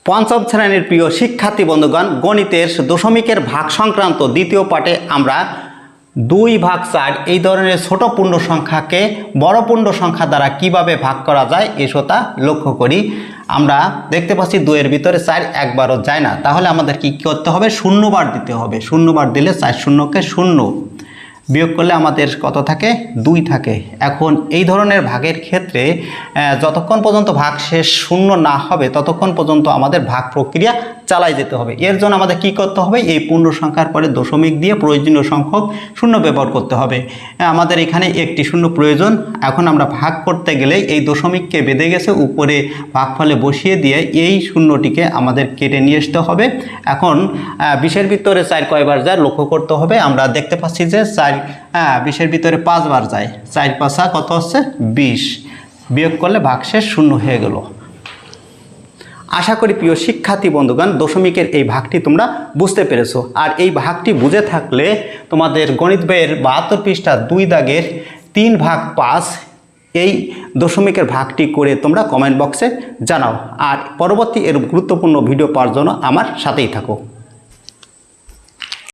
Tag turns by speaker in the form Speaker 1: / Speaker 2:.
Speaker 1: পঞ্চম শ্রেণীর প্রিয় শিক্ষার্থী বন্ধুগণ, গণিতের দশমিকের ভাগ সংক্রান্ত দ্বিতীয় পাঠে আমরা 2/4 এই ধরনের ছোট পূর্ণ সংখ্যাকে বড় পূর্ণ সংখ্যা দ্বারা কিভাবে ভাগ করা যায় এসবটা লক্ষ্য করি। আমরা দেখতে পাচ্ছি 2 এর ভিতরে 4 একবারও যায় না, তাহলে আমাদের কি করতে হবে? 0 বার দিতে হবে। 0 বার দিলে 4 শূন্যকে 0 বিয়োগ করলে আমাদের কত থাকে? 2 থাকে। এখন এই ধরনের ভাগের ক্ষেত্রে যতক্ষণ পর্যন্ত ভাগ শেষ 0 না হবে ততক্ষণ পর্যন্ত আমাদের ভাগ প্রক্রিয়া চালাই যেতে হবে। এর জন্য আমাদের কি করতে হবে? এই পূর্ণ সংখ্যার পরে দশমিক দিয়ে প্রয়োজনীয় সংখ্যক শূন্য ব্যবহার করতে হবে। আমাদের এখানে একটি শূন্য প্রয়োজন। এখন আমরা ভাগ করতে গেলে এই দশমিককে বেঁধে গেছে উপরে ভাগফলে বসিয়ে দিয়ে এই শূন্যটিকে আমাদের কেটে নিয়ে আসতে হবে। এখন 20-এর ভিতরে 4 কয়বার যায় লক্ষ্য করতে হবে। আমরা দেখতে পাচ্ছি যে 20-এর ভিতরে 5 বার যায়। 4 5 কত হচ্ছে? 20 বিয়োগ করলে ভাগশেষ 0 হয়ে গেল। আশা করি প্রিয় শিক্ষার্থী বন্ধুগণ দশমিকের এই ভাগটি তোমরা বুঝতে পেরেছো। আর এই ভাগটি বুঝে থাকলে তোমাদের গণিত বইয়ের 72 পৃষ্ঠা 2 দাগের 3/5 এই দশমিকের ভাগটি করে তোমরা কমেন্ট বক্সে জানাও। আর পরবর্তী এর গুরুত্বপূর্ণ ভিডিও পাওয়ার জন্য আমার সাথেই থাকো।